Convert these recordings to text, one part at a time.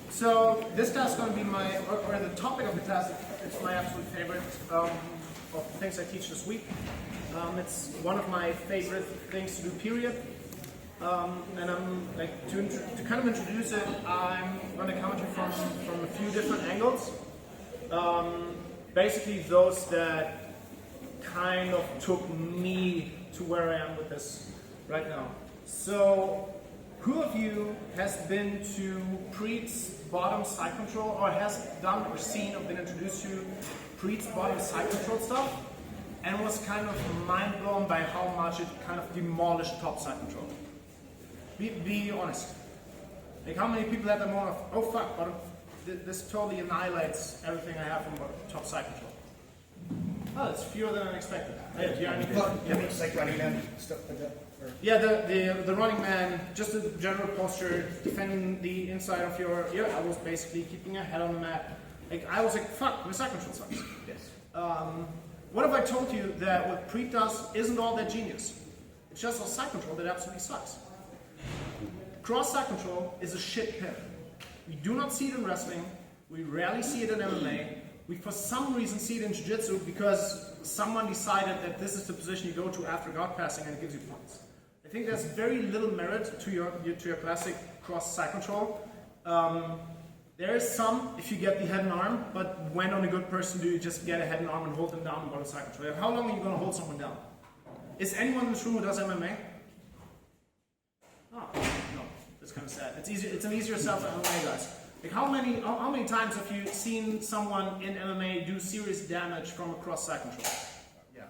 So this task is going to be or the topic of the task, it's my absolute favorite of the things I teach this week. It's one of my favorite things to do, period. And I'm like, to kind of introduce it, I'm going to come at you from a few different angles. Basically those that kind of took me to where I am with this right now. So, who of you has been to Preet's bottom side control, or has done or seen or been introduced to Preet's bottom side control stuff, and was kind of mind blown by how much it kind of demolished top side control? Be honest. Like, how many people had the moment of, oh fuck, bottom, this totally annihilates everything I have from top side control? Oh, it's fewer than I expected. It's like running man, stuff like that. Or? Yeah, the running man, just the general posture, defending the inside of your elbows, basically keeping your head on the mat. Like, I was like, fuck, my side control sucks. Yes. What if I told you that what Preet does isn't all that genius? It's just a side control that absolutely sucks. Cross side control is a shit pin. We do not see it in wrestling. We rarely see it in MMA. We for some reason see it in Jiu-Jitsu because someone decided that this is the position you go to after guard passing and it gives you points. I think there's very little merit to your classic cross side control. There is some if you get the head and arm, but when on a good person do you just get a head and arm and hold them down and bottom side control? How long are you going to hold someone down? Is anyone in this room who does MMA? Oh, no, that's kind of sad. It's easier. It's an easier sell for MMA guys. Like, how many times have you seen someone in MMA do serious damage from a cross side control? Yeah.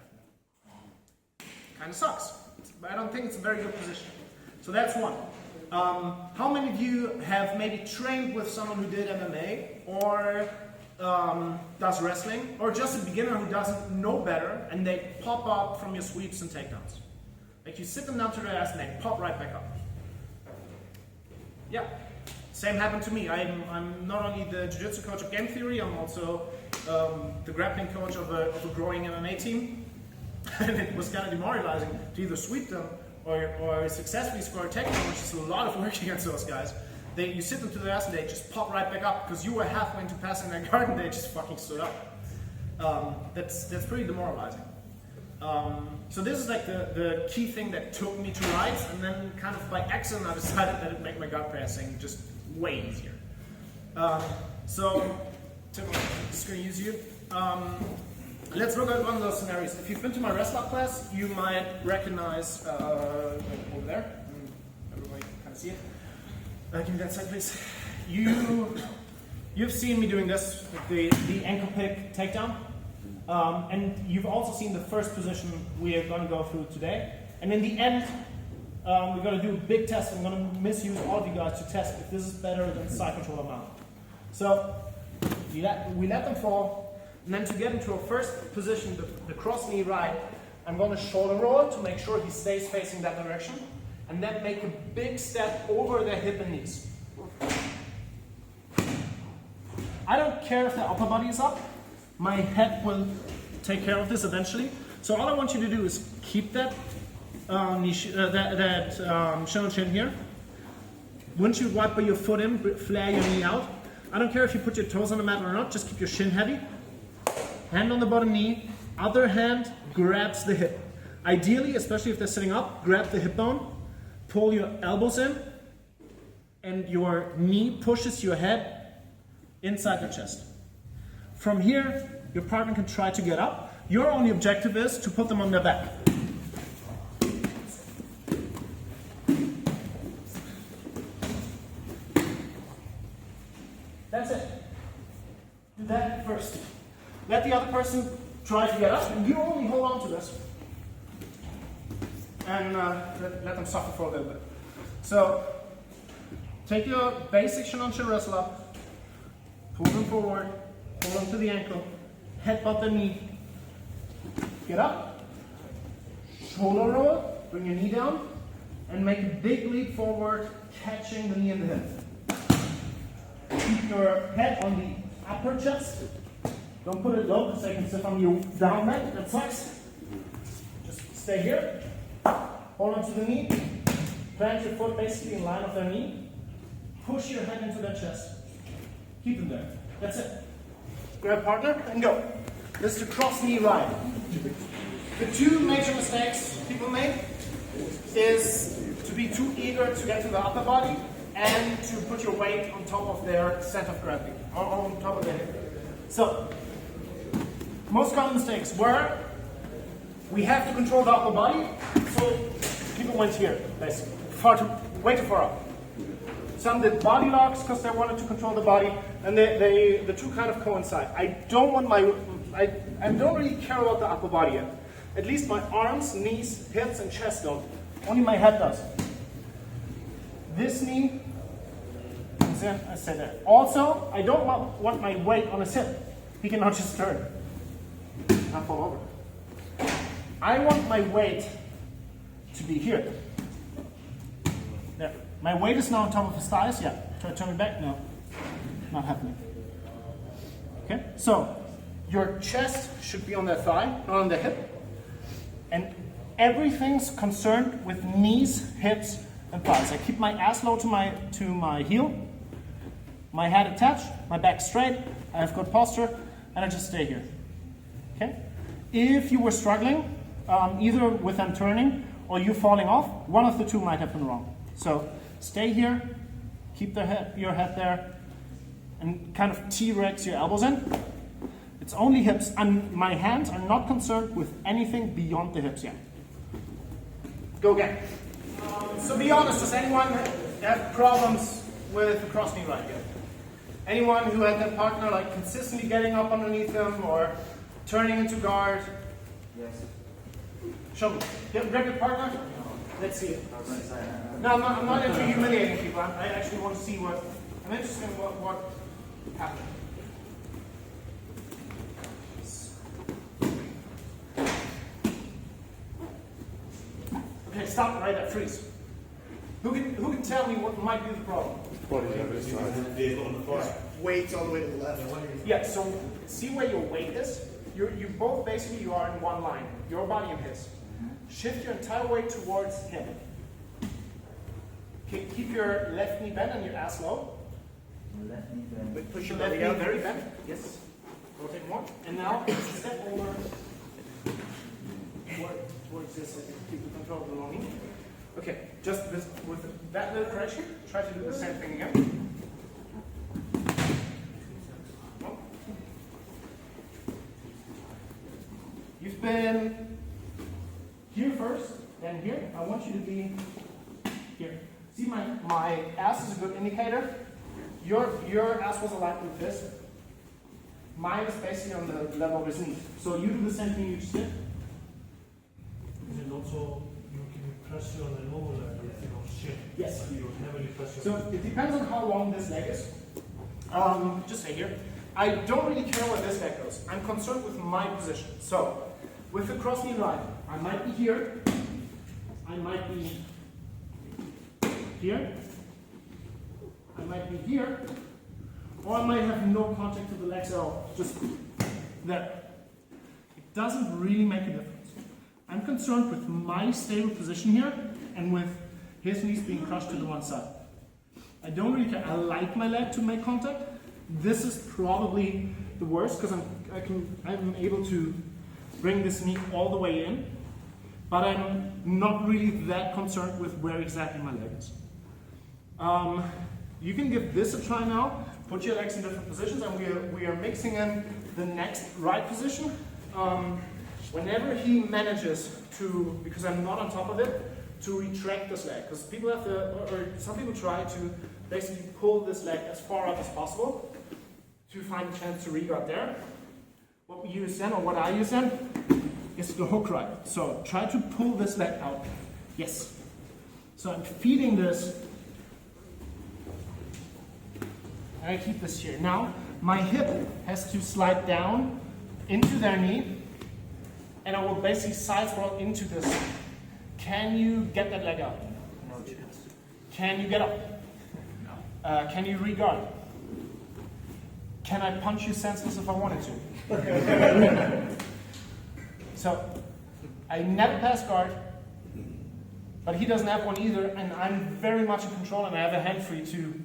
Kind of sucks. But I don't think it's a very good position. So that's one. How many of you have maybe trained with someone who did MMA or does wrestling, or just a beginner who doesn't know better and they pop up from your sweeps and takedowns? Like, you sit them down to their ass and they pop right back up. Yeah. Same happened to me. I'm not only the Jiu-Jitsu coach of Game Theory, I'm also the grappling coach of a growing MMA team. And it was kind of demoralizing to either sweep them or successfully score a takedown, which is a lot of work against those guys. You sit them to their ass and they just pop right back up because you were halfway into passing their guard and they just fucking stood up. That's pretty demoralizing. So this is like the key thing that took me to rights, and then kind of by accident I decided that it'd make my guard passing just way easier. So, I'm just going to use you. Let's look at one of those scenarios. If you've been to my wrestler class, you might recognize over there. Everybody kind of see it. Give me that side, please. You've seen me doing this, the ankle pick takedown. And you've also seen the first position we are going to go through today. And in the end, we're going to do a big test. I'm going to misuse all of you guys to test if this is better than side control or not. So we let them fall. And then to get into our first position, the cross knee right, I'm going to shoulder roll to make sure he stays facing that direction. And then make a big step over their hip and knees. I don't care if the upper body is up. My head will take care of this eventually. So all I want you to do is keep that shin on chin here. Once you wipe your foot in, flare your knee out. I don't care if you put your toes on the mat or not, just keep your shin heavy. Hand on the bottom knee, other hand grabs the hip. Ideally, especially if they're sitting up, grab the hip bone, pull your elbows in, and your knee pushes your head inside your chest. From here, your partner can try to get up. Your only objective is to put them on their back. That's it. Do that first. Let the other person try to get up, and you only hold on to this. And let them suffer for a little bit. So, take your basic shin on chin wrestle up, pull them forward, hold them to the ankle, headbutt the knee, get up, shoulder roll, bring your knee down, and make a big leap forward, catching the knee in the hip. Keep your head on the upper chest. Don't put it low because they can sit on you down leg. That sucks. Just stay here. Hold on to the knee. Plant your foot basically in line of their knee. Push your head into their chest. Keep them there. That's it. Grab partner and go. This is the cross knee ride. The two major mistakes people make is to be too eager to get to the upper body and to put your weight on top of their center of gravity, or on top of their hip. So, most common mistakes were, we have to control the upper body, so people went here, basically, way too far up. Some did body locks because they wanted to control the body, and the two kind of coincide. I don't really care about the upper body yet. At least my arms, knees, hips, and chest don't. Only my head does. This knee comes in, I say there. Also, I don't want my weight on his hip. He cannot just turn. I'll fall over. I want my weight to be here. There. My weight is now on top of his thighs. Yeah. Try to turn it back. No. Not happening. Okay? So, your chest should be on their thigh, not on their hip. And everything's concerned with knees, hips, and thighs. I keep my ass low to my heel, my head attached, my back straight, I have good posture, and I just stay here. Okay? If you were struggling, either with them turning or you falling off, one of the two might have been wrong. So stay here, keep your head there, and kind of T-Rex your elbows in. It's only hips, and my hands are not concerned with anything beyond the hips yet. Go again. So be honest, does anyone have problems with the cross knee right here? Anyone who had their partner like consistently getting up underneath them or turning into guard? Yes. Show me. Grab your partner? No. Let's see it. No, I'm not into humiliating people. I actually want to see what, I'm interested in what happened. Okay, stop right there, freeze. Who can tell me what might be the problem? Weights all the way to the left. Yeah, so see where your weight is? You both basically you are in one line, your body and his. Shift your entire weight towards him. Okay, keep your left knee bent and your ass low. Left knee bend. But push your left knee very bent. Yes. Rotate more. And now step over towards this. I can keep the control of the long knee. Okay, just with that little correction, try to do the same thing again. You've been here first, then here. I want you to be here. See, my ass is a good indicator. Your ass was aligned with this. Mine is basically on the level of his knee. So you do the same thing you just did. Is it also you can press you on the lower leg with Shin? Yes. You heavily press your. So it depends on how long this leg is. Just stay here. I don't really care where this leg goes. I'm concerned with my position. So with the cross knee ride, I might be here. I might be here. I might be here. Or I might have no contact to the legs at all. Just there. It doesn't really make a difference. I'm concerned with my stable position here and with his knees being crushed to the one side. I don't really care. I like my leg to make contact. This is probably the worst because I'm able to bring this knee all the way in, but I'm not really that concerned with where exactly my leg is. You can give this a try now. Put your legs in different positions, and we are mixing in the next right position. Whenever he manages to, because I'm not on top of it, to retract this leg, because people have or some people try to basically pull this leg as far up as possible to find a chance to re-guard there. What we use then, or what I use then, is the hook ride. So try to pull this leg out. Yes. So I'm feeding this. And I keep this here. Now, my hip has to slide down into their knee, and I will basically side roll into this. Can you get that leg out? No chance. Can you get up? No. Can you re-guard? Can I punch you senseless if I wanted to? So, I never pass guard, but he doesn't have one either, and I'm very much in control, and I have a hand free to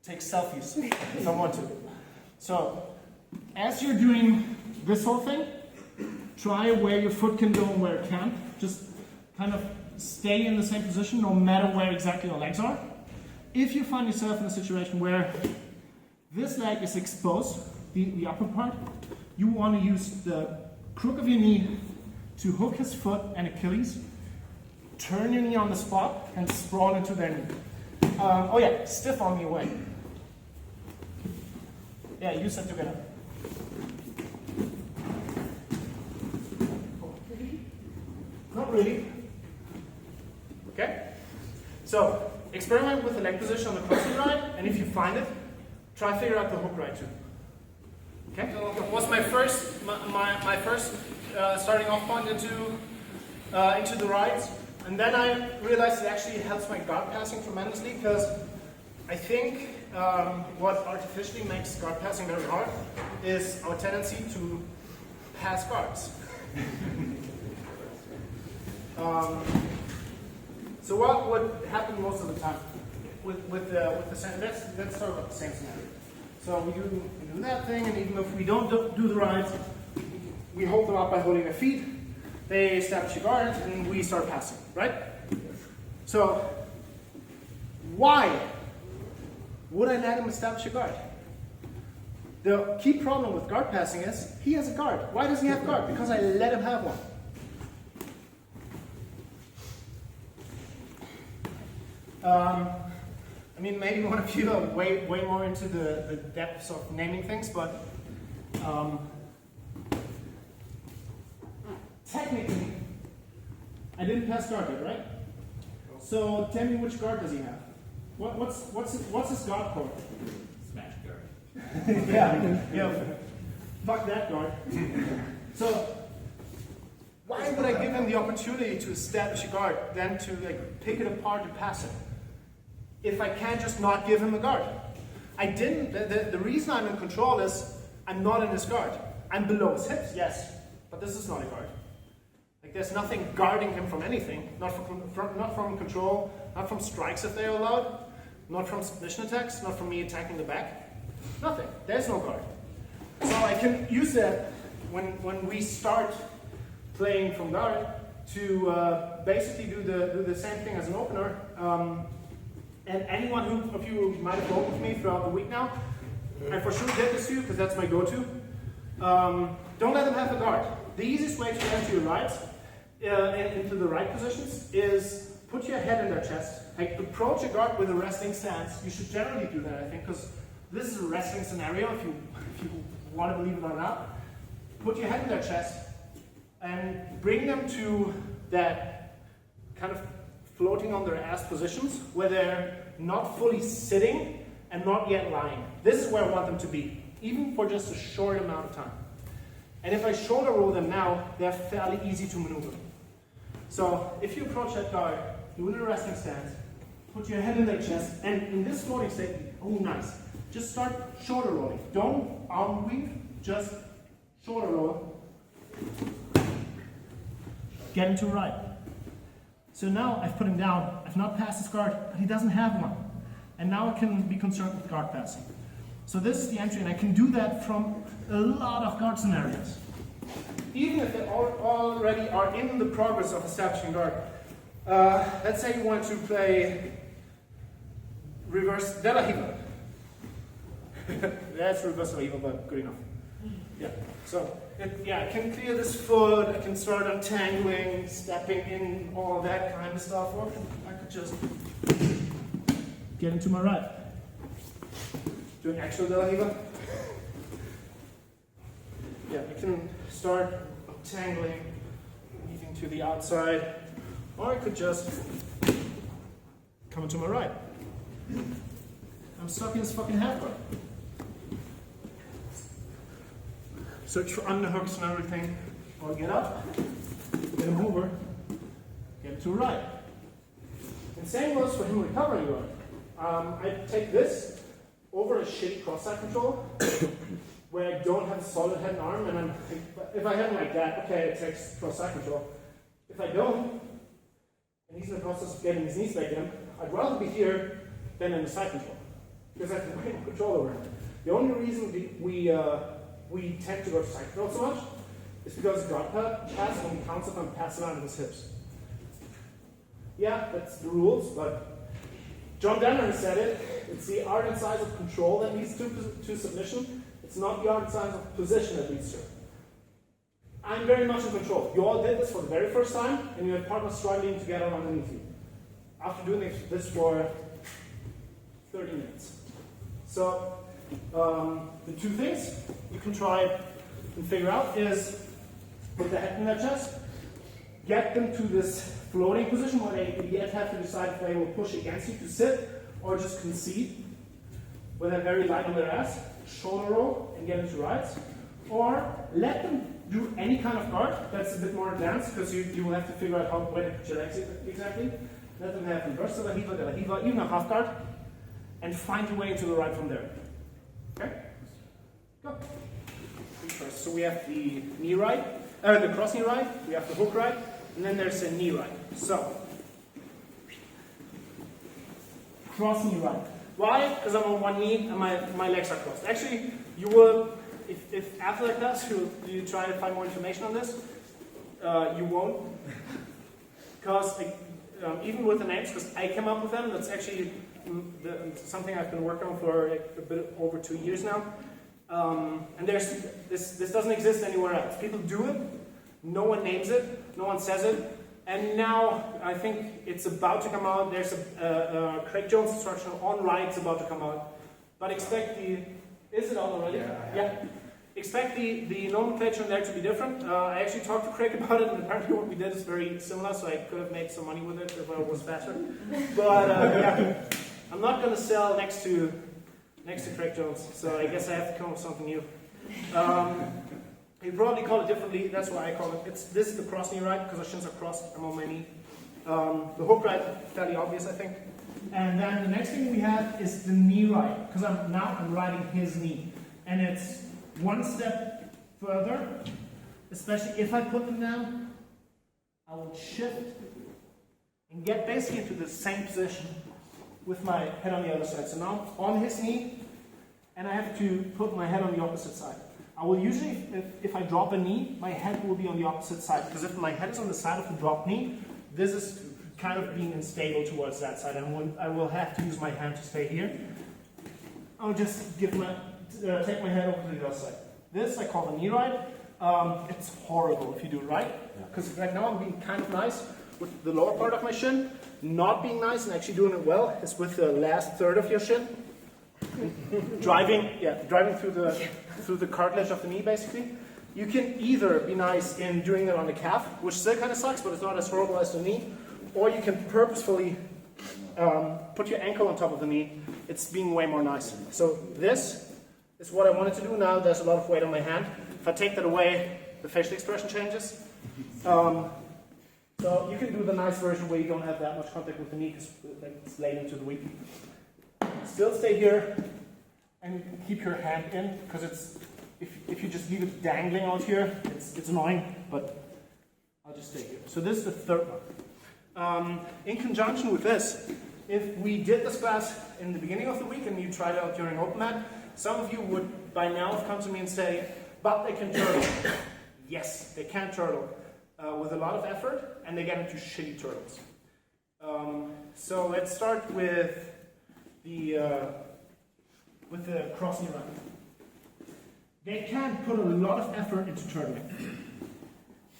take selfies if I want to. So, as you're doing this whole thing, try where your foot can go and where it can't. Just kind of stay in the same position no matter where exactly your legs are. If you find yourself in a situation where this leg is exposed, the upper part, you want to use the crook of your knee to hook his foot and Achilles. Turn your knee on the spot and sprawl into their knee. Oh yeah, stiff arm your way. Yeah, use that together. Not really. Okay? So, experiment with the leg position on the crossing ride, and if you find it, try to figure out the hook ride too. Okay? So it was my first starting off point into the rides, and then I realized it actually helps my guard passing tremendously, because I think what artificially makes guard passing very hard is our tendency to pass guards. So what would happen most of the time with the same? Let's talk about the same scenario. So we do that thing, and even if we don't do the rides, we hold them up by holding their feet. They establish a guard, and we start passing, right? So why would I let him establish a guard? The key problem with guard passing is he has a guard. Why does he have a guard? Because I let him have one. I mean, maybe one of you are way more into the depths of naming things, but technically, I didn't pass guard yet, right? So tell me, which guard does he have? What's his guard code? Smash guard. yeah. Fuck that guard. So why would I give him the opportunity to establish a guard than to pick it apart and pass it? If I can't just not give him a guard. The reason I'm in control is I'm not in his guard. I'm below his hips, yes, but this is not a guard. There's nothing guarding him from anything, not from control, not from strikes if they're allowed, not from submission attacks, not from me attacking the back. Nothing. There's no guard. So I can use that when we start playing from guard to basically do the same thing as an opener. And anyone of you might have worked with me throughout the week now, I for sure did this to you because that's my go-to. Don't let them have a guard. The easiest way to get into your rides, into the right positions, is put your head in their chest. Approach a guard with a wrestling stance. You should generally do that, I think, because this is a wrestling scenario, if you want to believe it or not. Put your head in their chest and bring them to that kind of floating on their ass positions where they're not fully sitting and not yet lying. This is where I want them to be, even for just a short amount of time. And if I shoulder roll them now, they're fairly easy to maneuver. So if you approach that guard, do a resting stance, put your head in their chest, and in this floating state, oh nice, just start shoulder rolling. Don't arm weave, just shoulder roll. Get into right. So now I've put him down, I've not passed his guard, but he doesn't have one. And now I can be concerned with guard passing. So this is the entry, and I can do that from a lot of guard scenarios. Even if they already are in the progress of establishing guard. Let's say you want to play reverse de la Hiva. That's reverse de la Hiva, but good enough. Yeah, so I can clear this foot, I can start untangling, stepping in, all that kind of stuff, or I could just get into my right. Doing actual de la Hiva. Yeah, I can start untangling, weaving to the outside, or I could just come into my right. I'm stuck in this fucking half guard. Search for underhooks and everything, or get up, get him over, get to right. And same goes for him recovering guard. I take this over a shitty cross-side control, where I don't have a solid head and arm, and if I have him like that, okay, it takes cross-side control. If I don't, and he's in the process of getting his knees back in, I'd rather be here than in the side control, because I have way more control over him. The only reason we tend to go to side control so much is because guard pass only counts if I'm passing on his hips. Yeah, that's the rules, but John Denner has said it. It's the art and size of control that leads to submission. It's not the art and size of position that leads to it. I'm very much in control. You all did this for the very first time, and you had partners struggling to get on underneath you. After doing this for 30 minutes. So, the two things you can try and figure out is put the head in their chest, get them to this floating position where they yet have to decide if they will push against you to sit or just concede, where they're very light on their ass, shoulder roll and get into rights, or let them do any kind of guard that's a bit more advanced because you will have to figure out where to put your legs exactly. Let them have reverse de la hiva, even a half guard, and find your way into the right from there. Okay? Go. So we have the knee right, the cross knee right, we have the hook right, and then there's a knee right. So, cross knee right. Why? Because I'm on one knee and my legs are crossed. Actually, you will, if after the class you try to find more information on this, you won't. Because even with the names, because I came up with them, that's actually something I've been working on for a bit over 2 years now. And this doesn't exist anywhere else. People do it, no one names it, no one says it, and now I think it's about to come out. There's a Craig Jones instruction on rights about to come out, but expect is it out already? Yeah. Expect the nomenclature in there to be different. I actually talked to Craig about it, and apparently what we did is very similar, so I could have made some money with it if I was faster. But yeah, I'm not going to sell next to Craig Jones, so I guess I have to come up with something new. You probably call it differently, that's why I call it. This is the cross knee right, because the shins are crossed, I'm on my knee. The hook right, fairly obvious, I think. And then the next thing we have is the knee right, because I'm riding his knee. And it's one step further, especially if I put them down, I will shift and get basically into the same position with my head on the other side. So now on his knee, and I have to put my head on the opposite side. I will usually, if I drop a knee, my head will be on the opposite side, because if my head is on the side of the dropped knee, this is kind of being unstable towards that side, and I will have to use my hand to stay here. I'll just take my head over to the other side. This I call the knee right. It's horrible if you do it right, because right now I'm being kind of nice with the lower part of my shin. Not being nice and actually doing it well is with the last third of your shin. driving through the cartilage of the knee, basically. You can either be nice in doing it on the calf, which still kind of sucks, but it's not as horrible as the knee, or you can purposefully put your ankle on top of the knee. It's being way more nice. So this is what I wanted to do now. There's a lot of weight on my hand. If I take that away, the facial expression changes. So you can do the nice version where you don't have that much contact with the knee because it's late into the week. Still stay here and keep your hand in, because it's if you just leave it dangling out here, it's annoying, but I'll just stay here. So this is the third one. In conjunction with this, if we did this class in the beginning of the week and you tried it out during open mat, some of you would by now have come to me and say, but they can turtle. Yes, they can turtle with a lot of effort, and they get into shitty turtles. So let's start with the cross knee run. They can put a lot of effort into turtling,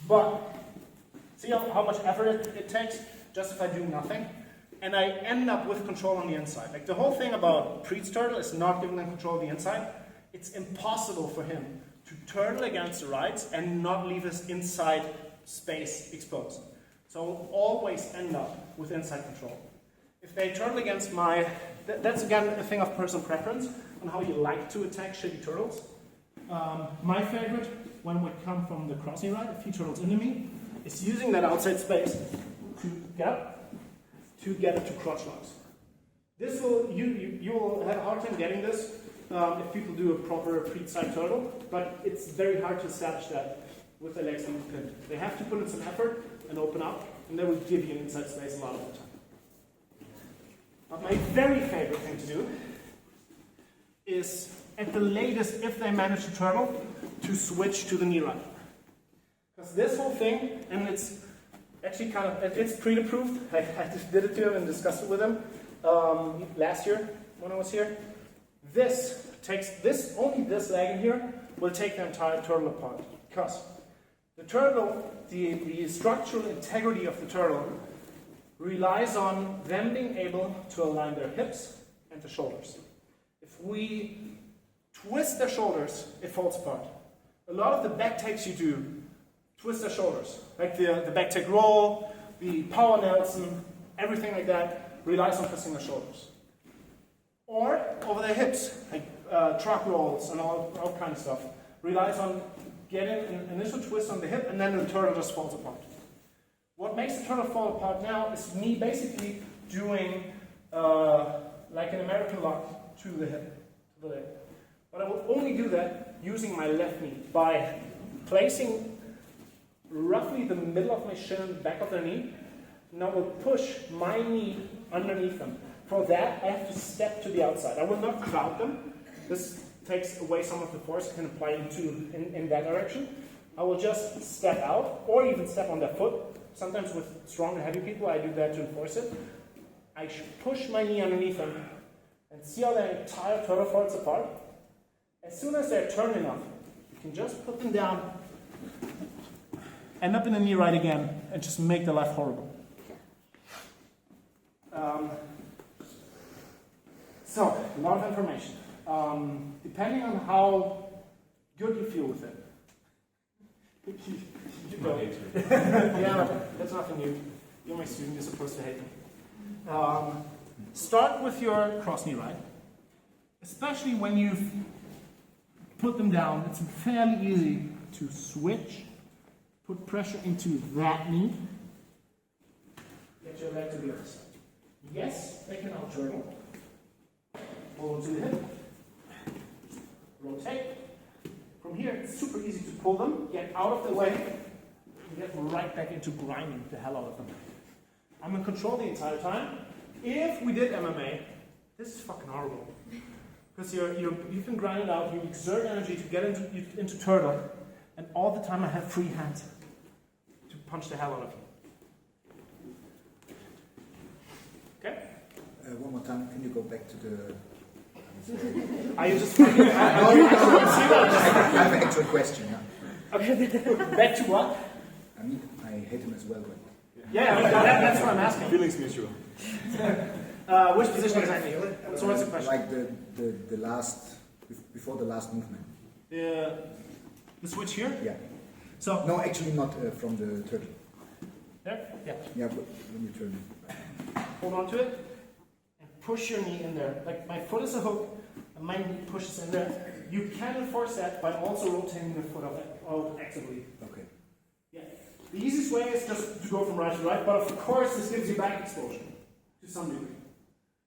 but see how much effort it takes just if I do nothing, and I end up with control on the inside. Like the whole thing about Preet's turtle is not giving them control of the inside. It's impossible for him to turtle against the rights and not leave his inside space exposed. So I'll always end up with inside control. If they turtle against that's again a thing of personal preference on how you like to attack shitty turtles. My favorite, one would come from the cross knee right, if he turtles into me, is using that outside space to get up, to get into crotch locks. This will, you will have a hard time getting this if people do a proper Preet side turtle, but it's very hard to establish that with their legs being pinned. They have to put in some effort and open up, and they will give you an inside space a lot of the time. But my very favorite thing to do is at the latest, if they manage to turtle, to switch to the knee right. Because this whole thing, and it's actually kind of, it's pre-approved. I just did it to him and discussed it with him last year when I was here. This takes, only this leg in here will take the entire turtle apart. Because the turtle, the structural integrity of the turtle relies on them being able to align their hips and the shoulders. If we twist their shoulders, it falls apart. A lot of the back takes you do twist their shoulders, like the back take roll, the power Nelson, everything like that relies on twisting their shoulders. Or over their hips, like truck rolls and all kind of stuff, relies on getting an initial twist on the hip and then the turtle just falls apart. What makes the turtle fall apart now is me basically doing like an American lock to the hip, to the leg. But I will only do that using my left knee by placing roughly the middle of my shin, back of their knee. Now I will push my knee underneath them. For that, I have to step to the outside. I will not crowd them. This takes away some of the force I can apply in that direction. I will just step out, or even step on their foot. Sometimes with strong and heavy people, I do that to enforce it. I should push my knee underneath them, and see how the entire turtle falls apart. As soon as they're turned enough, you can just put them down, end up in the knee right again, and just make the left horrible. So, a lot of information. Depending on how good you feel with it. You know. Yeah, that's nothing new. You're my student, you're supposed to hate me. Start with your cross knee right. Especially when you've put them down, it's fairly easy to switch, put pressure into that knee, get your leg to the other side. Yes, they can out turtle. Pull to the hip, rotate. From here, it's super easy to pull them, get out of the way, and get right back into grinding the hell out of them. I'm in control the entire time. If we did MMA, this is fucking horrible. Because you can grind it out, you exert energy to get into turtle, and all the time I have free hands to punch the hell out of you. Okay? One more time, can you go back to the... Are you just fucking... I have an actual question, yeah. Okay, back to what? I mean, I hate him as well, but... Yeah, that's what I'm asking. Feelings mutual. Which position exactly? So what's the question? Like the last, before the last movement. The switch here? Yeah. So No, actually not from the turtle. there? Yeah. Yeah, but when you turn. Hold on to it and push your knee in there. Like my foot is a hook and my knee pushes in there. You can enforce that by also rotating the foot out actively. Okay. Yeah. The easiest way is just to go from right to right, but of course this gives you back exposure to some degree.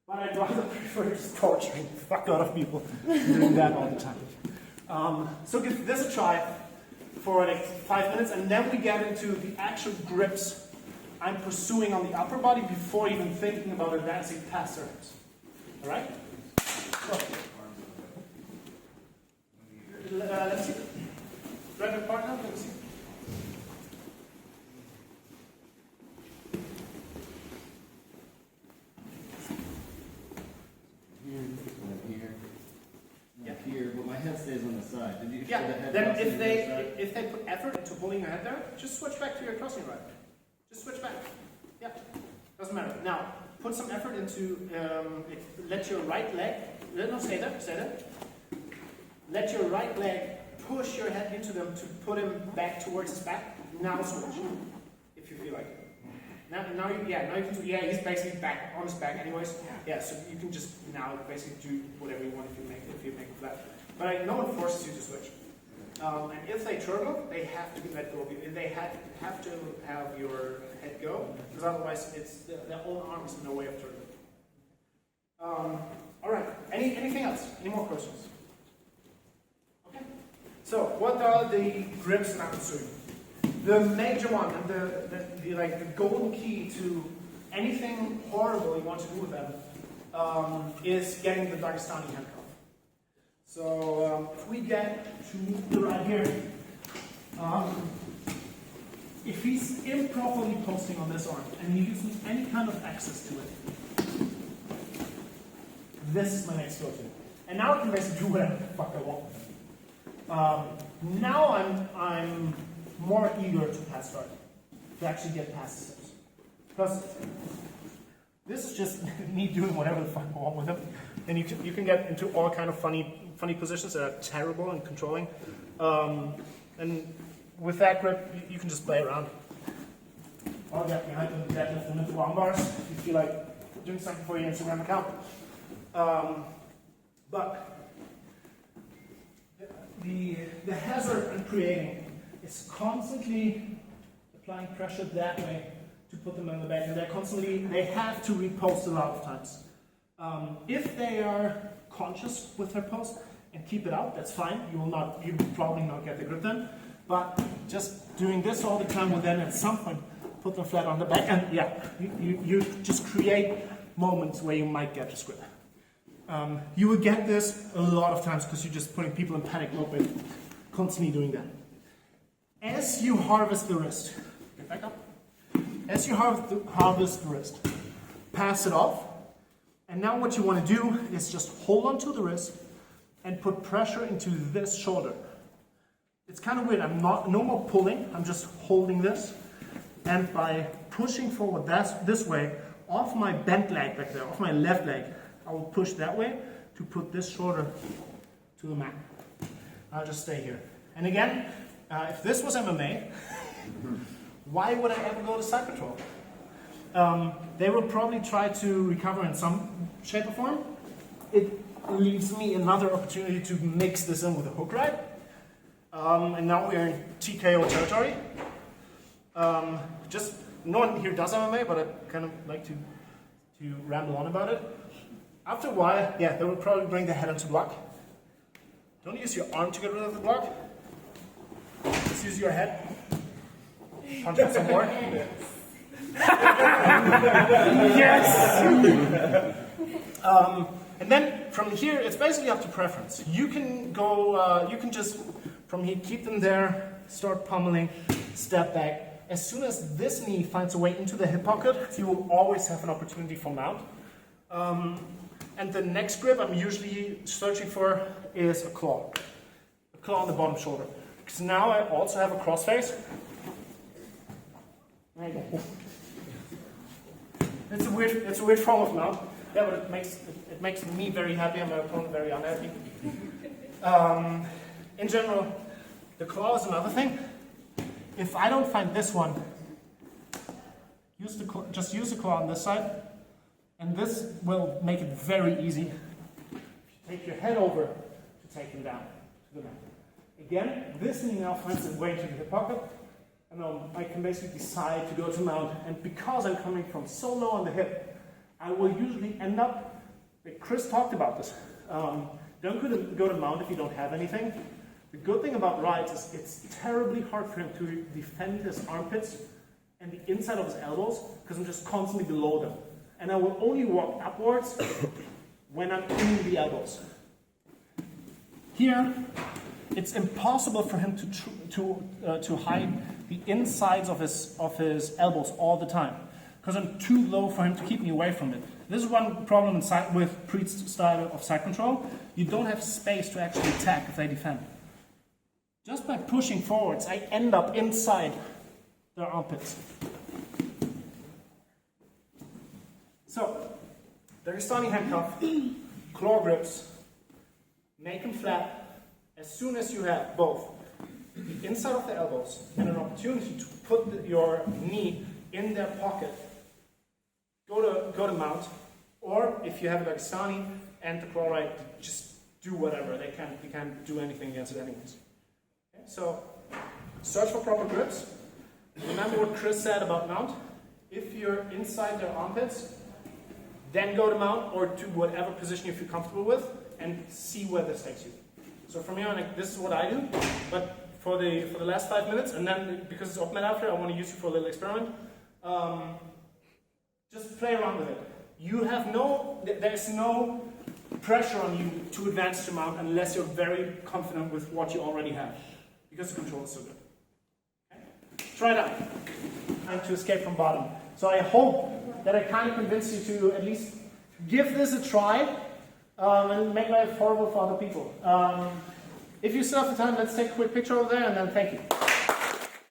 But I'd rather prefer just torturing the fuck out of people doing that all the time. So give this a try for like 5 minutes, and then we get into the actual grips I'm pursuing on the upper body before even thinking about advancing past their hips. Alright? So, let's see. Grab your partner, let me see. Here, but my head stays on the side. Did you show Yeah, the head then crossing if to the side? they put effort into holding your head there, just switch back to your crossing right. Just switch back. Yeah, doesn't matter. Now, put some effort into, let your right leg, no, stay there. Let your right leg push your head into them to put him back towards his back. Now switch, if you feel like it. Now you can do, he's basically back on his back anyways. Yeah, so you can just now basically do whatever you want if you make it flat. But no one forces you to switch. And if they turtle, they have to let go of you. They have to have your head go, because otherwise it's their own arm is in the way of turtling. All right. Anything else? Any more questions? Okay. So what are the grips in Akusui? The major one, and the golden key to anything horrible you want to do with them, is getting the Dagestani handcuff. So if we get to the right here, if he's improperly posting on this arm and he uses any kind of access to it, this is my next go-to. And now I can basically do whatever the fuck I want with him. Now I'm more eager to pass start, to actually get past the steps. Because this is just me doing whatever the fuck I want with him. And you can get into all kind of funny positions that are terrible and controlling. And with that grip, you can just play around. I'll get behind the deadlift and into arm bars if you feel like doing something for your Instagram account. But the hazard I'm creating is constantly applying pressure that way to put them on the back, and they have to repost a lot of times. If they are conscious with their post and keep it out, that's fine. You will probably not get the grip then. But just doing this all the time will then at some point put them flat on the back, and yeah, you just create moments where you might get this grip. You will get this a lot of times because you're just putting people in panic mode by constantly doing that. As you harvest the wrist, get back up. As you harvest the wrist, pass it off. And now what you want to do is just hold on to the wrist and put pressure into this shoulder. It's kind of weird. I'm no more pulling. I'm just holding this. And by pushing forward this way, off my bent leg back there, off my left leg, I will push that way to put this shoulder to the mat. I'll just stay here. And again, if this was MMA, why would I ever go to side control? They will probably try to recover in some shape or form. It leaves me another opportunity to mix this in with a hook ride. And now we're in TKO territory. Just no one here does MMA, but I kind of like to ramble on about it. After a while, yeah, they will probably bring the head onto block. Don't use your arm to get rid of the block. Just use your head. Punch up some more. Yes! And then from here, it's basically up to preference. You can go, you can just, from here, keep them there, start pummeling, step back. As soon as this knee finds a way into the hip pocket, you will always have an opportunity for mount. And the next grip I'm usually searching for is a claw. A claw on the bottom shoulder. Because now I also have a crossface. There you go. It's a weird form of mount. Yeah, but it makes me very happy and my opponent very unhappy. In general, the claw is another thing. If I don't find this one, just use the claw on this side, and this will make it very easy. Take your head over to take him down to the mat. Again, this knee now finds its way into the hip pocket, and I can basically decide to go to mount. And because I'm coming from so low on the hip, I will usually end up, like Chris talked about this, don't go to mount if you don't have anything. The good thing about rides is it's terribly hard for him to defend his armpits and the inside of his elbows because I'm just constantly below them. And I will only walk upwards when I'm in the elbows. Here, it's impossible for him to hide the insides of his elbows all the time because I'm too low for him to keep me away from it. This is one problem with Preet's style of side control. You don't have space to actually attack if they defend. Just by pushing forwards, I end up inside their armpits. So, the Ristani handcuff, claw grips, make them flat. As soon as you have both the inside of the elbows and an opportunity to put your knee in their pocket, go to mount. Or if you have a Ristani and the claw right, just do whatever. They can't do anything against it anyways. So, search for proper grips. Remember what Chris said about mount. If you're inside their armpits, then go to mount or to whatever position you feel comfortable with and see where this takes you. So from here on, this is what I do. But for the last 5 minutes, and then because it's open after, I want to use you for a little experiment. Just play around with it. You have there's no pressure on you to advance to mount unless you're very confident with what you already have, because the control is so good. Okay? Try it out. Time to escape from bottom. So I hope that I kind of convinced you to at least give this a try and make life horrible for other people. If you still have the time, let's take a quick picture over there and then thank you.